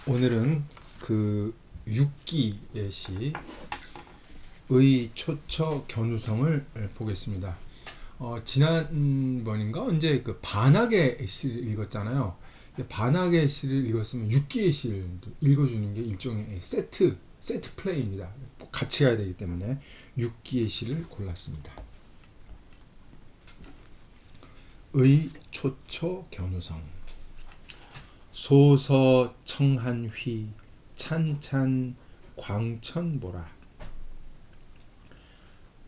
오늘은 그 6기의 시 의초처 견우성을 보겠습니다. 지난번인가 언제 그 반학의 시를 읽었잖아요. 반학의 시를 읽었으면 6기의 시를 읽어주는 게 일종의 세트 플레이입니다. 같이 가야 되기 때문에 6기의 시를 골랐습니다. 의초처 견우성. 소서 청한휘 찬찬 광천보라.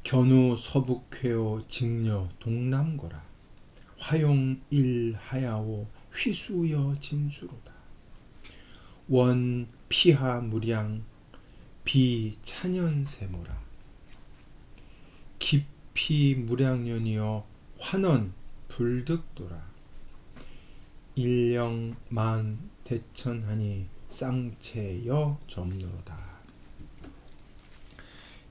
견우 서북회오 직녀 동남거라. 화용일하야오 휘수여 진수로다. 원 피하 무량 비찬연세모라. 깊이 무량년이여 환원 불득도라. 일령만 대천하니 쌍체여 점로다.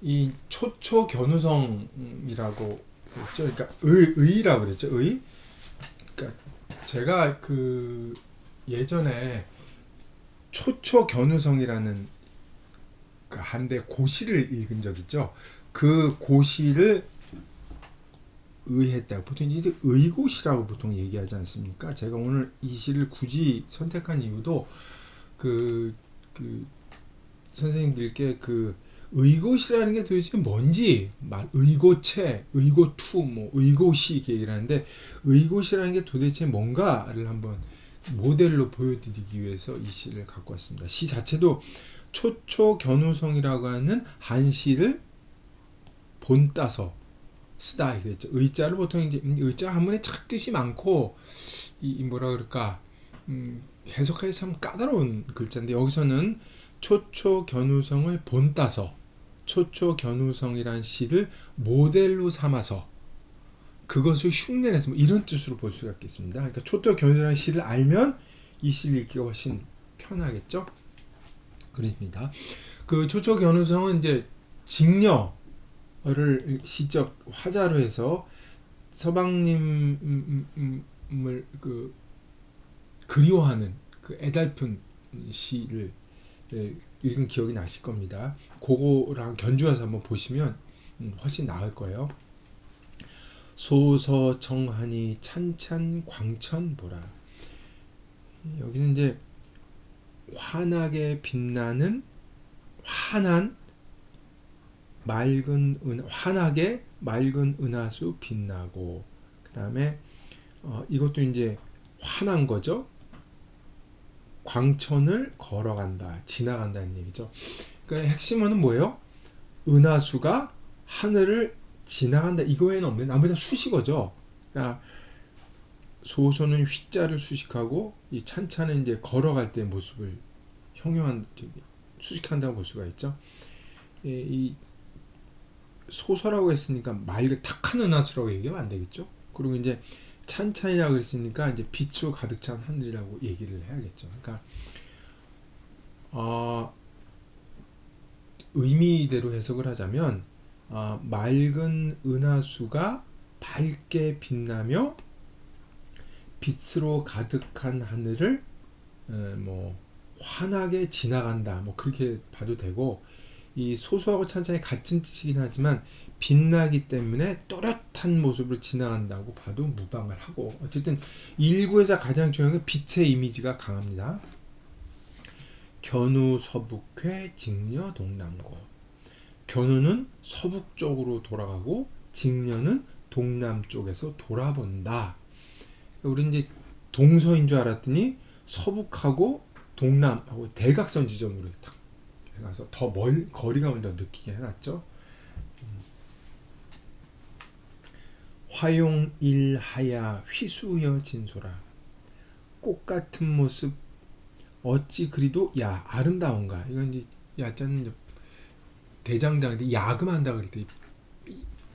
이 초초 견우성이라고 했죠. 그러니까 의라고 그랬죠. 의. 그러니까 제가 그 예전에 초초 견우성이라는 그 한대 고시를 읽은 적 있죠. 그 고시를 의했다. 보통 이제 의고시라고 보통 얘기하지 않습니까? 제가 오늘 이 시를 굳이 선택한 이유도 그 선생님들께 그 의고시라는 게 도대체 뭔지 의고체, 의고투, 뭐 의고시 이렇게 얘기를 하는데 의고시라는 게 도대체 뭔가를 한번 모델로 보여드리기 위해서 이 시를 갖고 왔습니다. 시 자체도 초초 견우성이라고 하는 한시를 본따서 쓰다 이랬죠. 의자를 보통 이제 의자 한문에 착 뜻이 많고 이 뭐라 그럴까 해석하기 참 까다로운 글자인데 여기서는 초초 견우성을 본따서 초초 견우성이란 시를 모델로 삼아서 그것을 흉내내서 뭐 이런 뜻으로 볼 수가 있겠습니다. 그러니까 초초 견우성이라는 시를 알면 이 시를 읽기가 훨씬 편하겠죠. 그렇습니다. 그 초초 견우성은 이제 직녀 를 시적 화자로 해서 서방님을 그 그리워하는 그 애달픈 시를 읽은 기억이 나실 겁니다. 그거랑 견주어서 한번 보시면 훨씬 나을 거예요. 소서 정하니 찬찬 광천 보라. 여기는 이제 환하게 빛나는 환한 환하게 맑은 은하수 빛나고 그 다음에 이것도 이제 환한 거죠. 광천을 걸어간다, 지나간다는 얘기죠. 그러니까 핵심은 뭐예요? 은하수가 하늘을 지나간다. 이거 외에는 없네. 나머지 다 수식어죠. 그러니까 소소는 휘자를 수식하고 이 찬찬은 이제 걸어갈 때 모습을 형용한 수식한다고 볼 수가 있죠. 이 소설하고 했으니까 맑은 탁한 은하수라고 얘기하면 안 되겠죠. 그리고 이제 찬찬이라고 했으니까 이제 빛으로 가득 찬 하늘이라고 얘기를 해야겠죠. 그러니까 의미대로 해석을 하자면 맑은 은하수가 밝게 빛나며 빛으로 가득한 하늘을 뭐 환하게 지나간다. 뭐 그렇게 봐도 되고. 이 소소하고 찬찬이 같은 뜻이긴 하지만 빛나기 때문에 또렷한 모습으로 지나간다고 봐도 무방을 하고 어쨌든 일구에서 가장 중요한 게 빛의 이미지가 강합니다. 견우 서북회 직녀 동남고. 견우는 서북 쪽으로 돌아가고 직녀는 동남 쪽에서 돌아본다. 우리 이제 동서인 줄 알았더니 서북하고 동남하고 대각선 지점으로 딱 해서 더 거리감을 더 느끼게 해놨죠. 화용일하야 휘수여 진소라. 꽃 같은 모습 어찌 그리도 아름다운가. 이건 이제 야자는 대장장인데 야금한다 그럴 때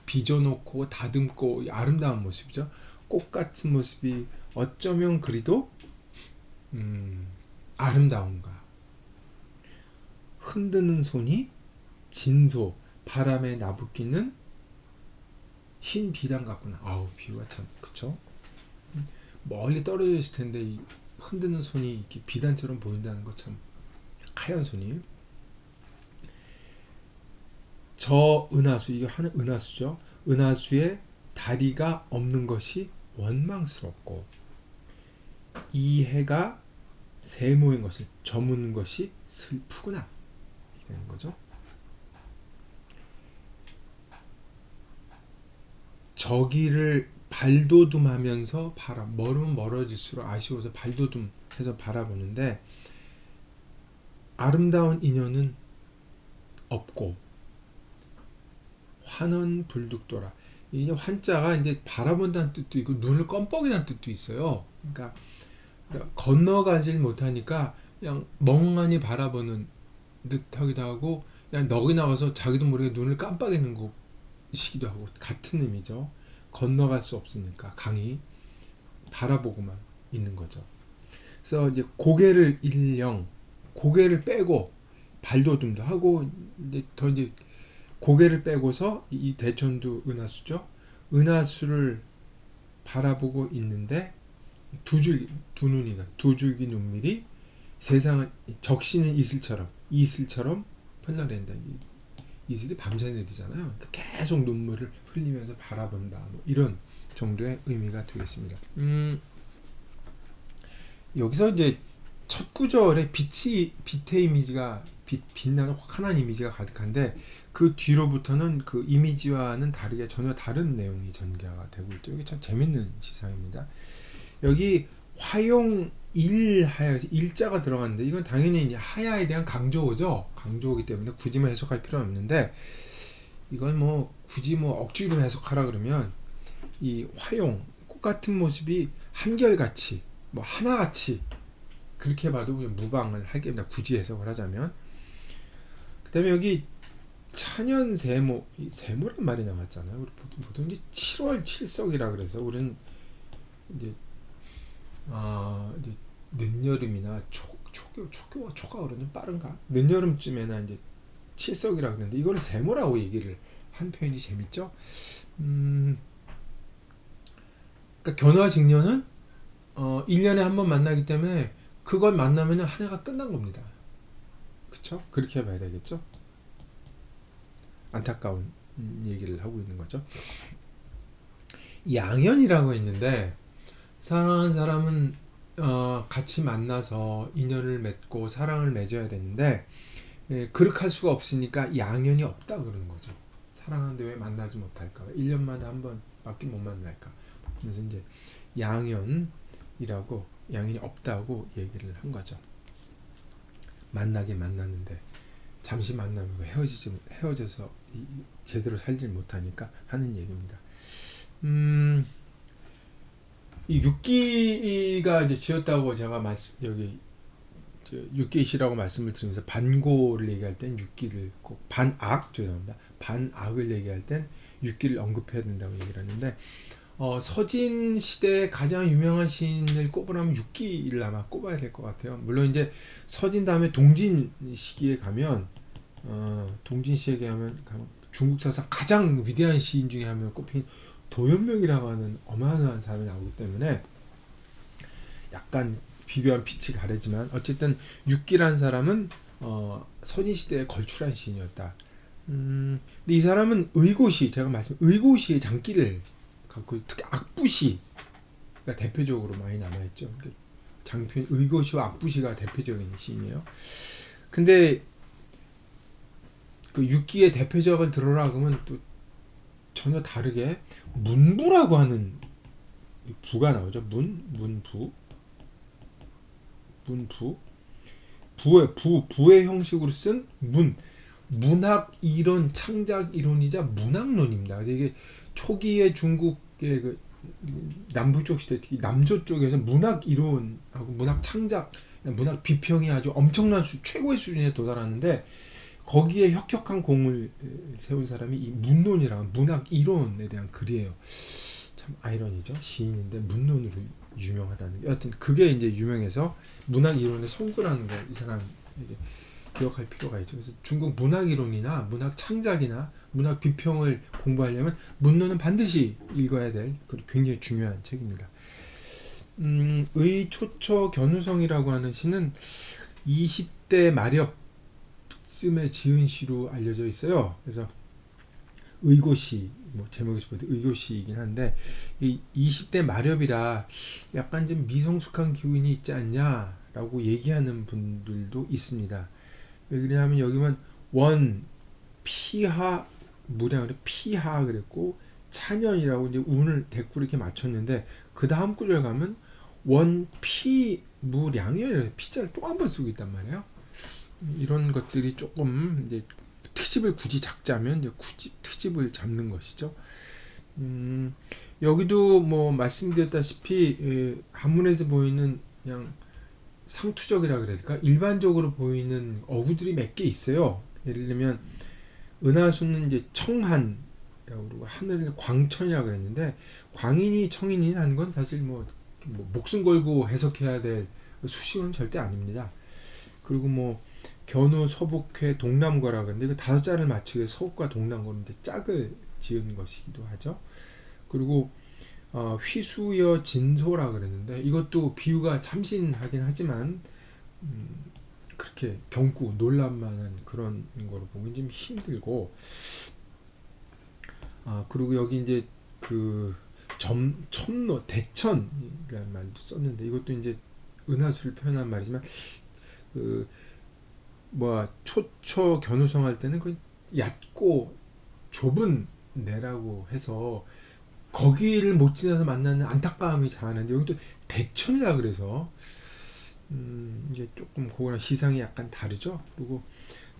빚어놓고 다듬고 아름다운 모습이죠. 꽃 같은 모습이 어쩌면 그리도 아름다운가. 흔드는 손이 진소, 바람에 나부끼는 흰 비단 같구나. 아우, 비유가 참, 그쵸? 멀리 떨어져 있을 텐데, 이 흔드는 손이 이렇게 비단처럼 보인다는 거 참 하얀 손이. 저 은하수, 이게 하는 은하수죠. 은하수에 다리가 없는 것이 원망스럽고 이 해가 세모인 것을 저무는 것이 슬프구나. 이렇게 되는 거죠. 저기를 발도둠하면서 멀으면 멀어질수록 아쉬워서 발도둠해서 바라보는데 아름다운 인연은 없고 환원 불득도라. 이 환자가 이제 바라본다는 뜻도 있고 눈을 껌뻑이라는 뜻도 있어요. 그러니까 건너가질 못하니까 그냥 멍하니 바라보는 듯하기도 하고 그냥 넋이 나와서 자기도 모르게 눈을 깜빡이는 것이기도 하고 같은 의미죠. 건너갈 수 없으니까 강이 바라보고만 있는 거죠. 그래서 이제 고개를 빼고 발도둠도 하고 이제 고개를 빼고서 이 대천도 은하수죠. 은하수를 바라보고 있는데 두 줄기 눈물이 세상을 적시는 이슬처럼 흘러낸다. 이슬이 밤새 내리잖아요. 그러니까 계속 눈물을 흘리면서 바라본다. 뭐 이런 정도의 의미가 되겠습니다. 여기서 이제 첫 구절에 빛의 이미지가 빛나는 환한 이미지가 가득한데 그 뒤로부터는 그 이미지와는 다르게 전혀 다른 내용이 전개가 되고 있죠. 이게 참 재밌는 시상입니다. 여기 화용 일하여서 일자가 들어갔는데 이건 당연히 이제 하야에 대한 강조죠. 강조이기 때문에 굳이 해석할 필요는 없는데 이건 굳이 억지로 해석하라 그러면 이 화용 꽃 같은 모습이 한결같이 하나같이 그렇게 봐도 그냥 무방을 하겠습니다. 굳이 해석을 하자면. 그 다음에 여기 찬연세모, 세모란 말이 나왔잖아요. 우리 보통 이제 7월 7석이라 그래서 우리는 이제 늦여름이나 초가 오르는 빠른가? 늦여름쯤에나 이제 7석이라 그러는데 이걸 세모라고 얘기를 한 표현이 재밌죠. 그러니까 견화직녀는 1년에 한 번 만나기 때문에 그걸 만나면 한 해가 끝난 겁니다. 그쵸? 그렇게 봐야 되겠죠? 안타까운 얘기를 하고 있는 거죠. 양연이라고 했는데 사랑하는 사람은 같이 만나서 인연을 맺고 사랑을 맺어야 되는데 그렇게 할 수가 없으니까 양연이 없다 그러는 거죠. 사랑하는데 왜 만나지 못할까? 1년마다 한 번밖에 못 만날까? 그래서 이제 양연이 없다고 얘기를 한 거죠. 만나긴 만났는데 잠시 만나면 헤어져서 제대로 살질 못하니까 하는 얘기입니다. 이 육기가 이제 지었다고 제가 여기 육기시라고 말씀을 드리면서 반고를 얘기할 땐 육기를 꼭 반악을 얘기할 땐 육기를 언급해야 된다고 얘기를 하는데 서진 시대의 가장 유명한 시인을 꼽으라면 육기를 아마 꼽아야 될 것 같아요. 물론 이제 서진 다음에 동진 시기에 가면 중국 사상 가장 위대한 시인 중에 한 명 꼽힌 도연명이라고 하는 어마어마한 사람이 나오기 때문에 약간 비교한 빛이 가르지만 어쨌든 육기란 사람은 서진 시대에 걸출한 시인이었다. 근데 이 사람은 의고시의 장기를 갖고 특히 악부시가 대표적으로 많이 남아있죠. 장편 의고시와 악부시가 대표적인 시인이에요. 근데 그 육기의 대표작을 들어라 그러면 또 전혀 다르게 문부라고 하는 부가 나오죠. 부의 형식으로 쓴 문학 이론, 창작 이론이자 문학론입니다. 그래서 이게 초기의 중국의 그 남부 쪽 시대, 특히 남조 쪽에서 문학 이론하고 문학 창작, 문학 비평이 아주 엄청난 최고의 수준에 도달하는데 거기에 혁혁한 공을 세운 사람이 이 문론이라는 문학 이론에 대한 글이에요. 참 아이러니죠. 시인인데 문론으로 유명하다는 게. 여하튼 그게 이제 유명해서 문학 이론의 성구라는 걸 이 사람에게 기억할 필요가 있죠. 그래서 중국 문학 이론이나 문학 창작이나 문학 비평을 공부하려면 문론은 반드시 읽어야 될 굉장히 중요한 책입니다. 의초처 견우성이라고 하는 시는 20대 말엽쯤에 지은 시로 알려져 있어요. 그래서 의고시, 뭐 제목이 의고시이긴 한데, 이 20대 말엽이라 약간 좀 미성숙한 기운이 있지 않냐라고 얘기하는 분들도 있습니다. 왜 그러냐면 여기만 원 피하 무량을 피하 그랬고 찬연이라고 이제 운을 대꾸 이렇게 맞췄는데, 그 다음 구절 가면 원 피 무량이에요. 피자를 또 한 번 쓰고 있단 말이에요. 이런 것들이 조금 이제 트집을 굳이 잡자면 이제 굳이 트집을 잡는 것이죠. 여기도 뭐 말씀드렸다시피 한문에서 보이는 그냥 상투적이라 그래야 될까? 일반적으로 보이는 어구들이 몇 개 있어요. 예를 들면 은하수는 이제 청한, 그리고 하늘을 광천이라고 그랬는데, 광인이 청인이 한 건 사실 뭐 목숨 걸고 해석해야 될 수식어는 절대 아닙니다. 그리고 뭐 견우, 서북회, 동남거라 그러는데 그 다섯 자를 맞추기 위해 서북과 동남거는 이제 짝을 지은 것이기도 하죠. 그리고 휘수여 진소라 그랬는데 이것도 비유가 참신하긴 하지만 그렇게 경구 놀랄만한 그런 거로 보면 좀 힘들고, 그리고 여기 이제 그 첨로 대천이라는 말도 썼는데 이것도 이제 은하수를 표현한 말이지만, 그 초초 견우성 할 때는 그 얕고 좁은 내라고 해서 거기를 못 지나서 만나는 안타까움이 자아나는데, 여기도 대천이라 그래서 이게 조금 그거랑 시상이 약간 다르죠. 그리고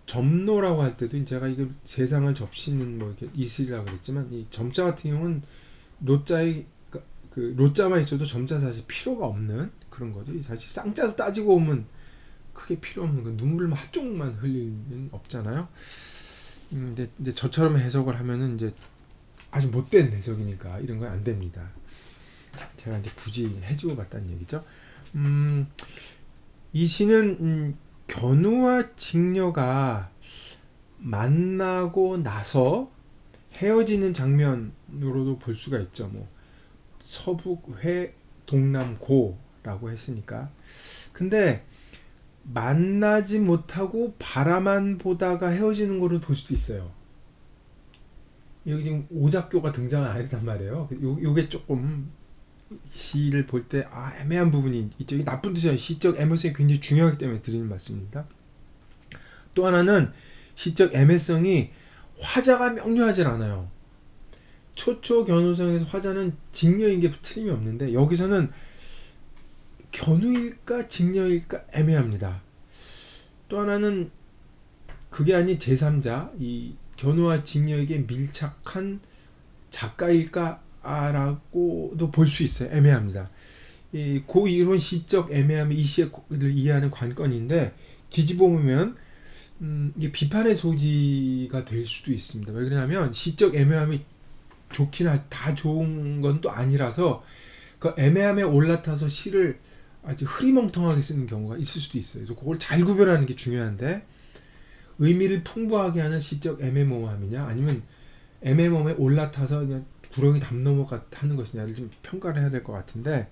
점노라고 할 때도 제가 이거 세상을 접시는 뭐 이렇게 이슬이라고 그랬지만, 이 점자 같은 경우는 노자의 그 노자만 있어도 점자 사실 필요가 없는 그런 거죠. 사실 쌍자도 따지고 오면 크게 필요 없는 거, 눈물만 한쪽만 흘리는 없잖아요. 근데 이제 저처럼 해석을 하면은 이제 아주 못된 해석이니까 이런 건 안 됩니다. 제가 이제 굳이 해주고 봤다는 얘기죠. 이 시는 견우와 직녀가 만나고 나서 헤어지는 장면으로도 볼 수가 있죠. 뭐 서북회 동남고라고 했으니까. 근데 만나지 못하고 바라만 보다가 헤어지는 거로 볼 수도 있어요. 여기 지금 오작교가 등장을 안 했단 말이에요. 요게 조금 시를 볼 때 애매한 부분이 있죠. 이 나쁜 뜻이 아니라 시적 애매성이 굉장히 중요하기 때문에 드리는 말씀입니다. 또 하나는 시적 애매성이 화자가 명료하지 않아요. 초초 견우성에서 화자는 직녀인 게 틀림이 없는데 여기서는 견우일까 직녀일까 애매합니다. 또 하나는 그게 아닌 제3자, 이 견우와 직녀에게 밀착한 작가일까라고도 볼 수 있어요. 애매합니다. 고 이론 시적 애매함이 이 시를 이해하는 관건인데, 뒤집어 보면 이게 비판의 소지가 될 수도 있습니다. 왜 그러냐면 시적 애매함이 다 좋은 건 또 아니라서 그 애매함에 올라타서 시를 아주 흐리멍텅하게 쓰는 경우가 있을 수도 있어요. 그래서 그걸 잘 구별하는 게 중요한데, 의미를 풍부하게 하는 시적 애매모호함이냐, 아니면 애매모호함에 올라타서 그냥 구렁이 담 넘어가 하는 것이냐를 좀 평가를 해야 될 것 같은데,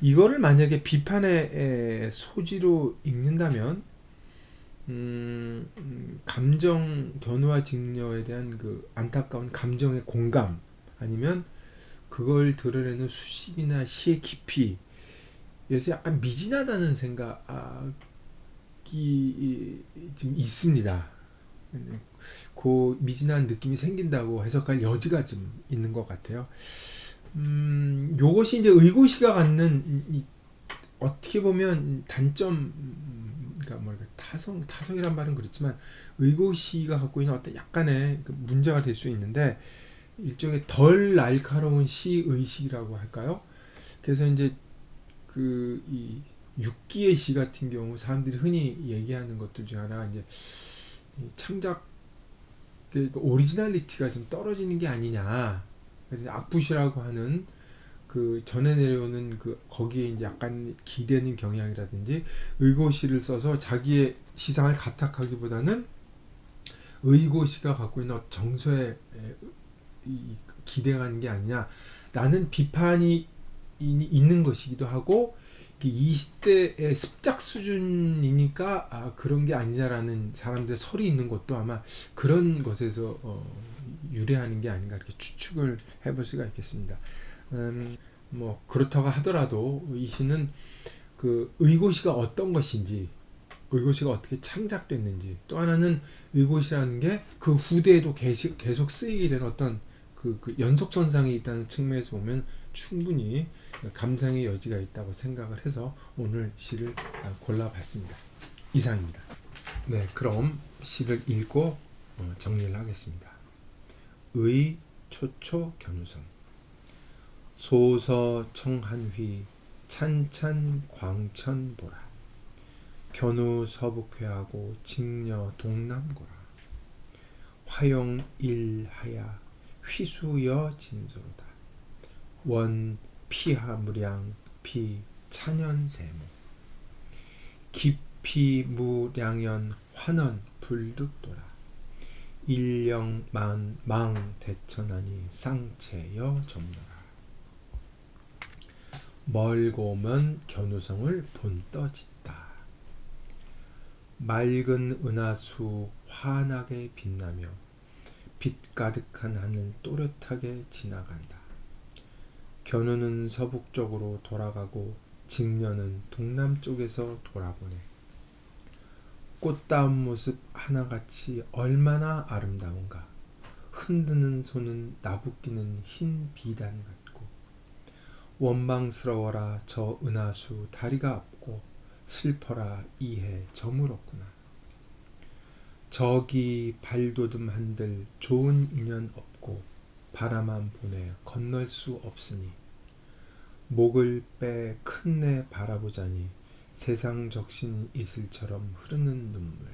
이거를 만약에 비판의 소지로 읽는다면 감정, 견우와 직녀에 대한 그 안타까운 감정의 공감, 아니면 그걸 드러내는 수식이나 시의 깊이, 그래서 약간 미진하다는 생각이 지금 있습니다. 그 미진한 느낌이 생긴다고 해석할 여지가 좀 있는 것 같아요. 요것이 이제 의고시가 갖는 어떻게 보면 단점, 그러니까 뭐랄까 타성이란 말은 그렇지만 의고시가 갖고 있는 어떤 약간의 그 문제가 될 수 있는데, 일종의 덜 날카로운 시의식이라고 할까요? 그래서 이제 이 6기의 시 같은 경우 사람들이 흔히 얘기하는 것들 중 하나가 이제 창작 그 오리지널리티가 좀 떨어지는 게 아니냐. 그래서 악부시라고 하는 그 전해 내려오는 그 거기에 이제 약간 기대는 경향이라든지 의고시를 써서 자기의 시상을 가탁하기보다는 의고시가 갖고 있는 정서에 기대하는 게 아니냐라는 비판이 있는 것이기도 하고 20대의 습작 수준이니까 그런 게 아니냐라는 사람들의 설이 있는 것도 아마 그런 것에서 유래하는 게 아닌가 이렇게 추측을 해볼 수가 있겠습니다. 뭐 그렇다고 하더라도 이 시는 그 의고시가 어떤 것인지, 의고시가 어떻게 창작됐는지, 또 하나는 의고시라는 게 그 후대에도 계속 쓰이게 된 어떤 그 연속선상에 있다는 측면에서 보면 충분히 감상의 여지가 있다고 생각을 해서 오늘 시를 골라봤습니다. 이상입니다. 네, 그럼 시를 읽고 정리를 하겠습니다. 의, 초초, 견우성. 소서 청한휘 찬찬 광천 보라. 견우 서북회하고 직녀 동남고라. 화용 일하야 휘수여 진소로다. 원 피하무량 피 찬연세모. 깊이무량연 환원 불득도라. 일령만 망 대천하니 쌍체여 점노라. 멀고먼 견우성을 본떠짓다. 맑은 은하수 환하게 빛나며 빛 가득한 하늘 또렷하게 지나간다. 견우는 서북쪽으로 돌아가고 직녀는 동남쪽에서 돌아보네. 꽃다운 모습 하나같이 얼마나 아름다운가. 흔드는 손은 나부끼는 흰 비단 같고. 원망스러워라 저 은하수 다리가 없고 슬퍼라 이해 저물었구나. 저기 발돋움 한들 좋은 인연 없고 바라만 보내 건널 수 없으니. 목을 빼 큰 내 바라보자니 세상 적신 이슬처럼 흐르는 눈물.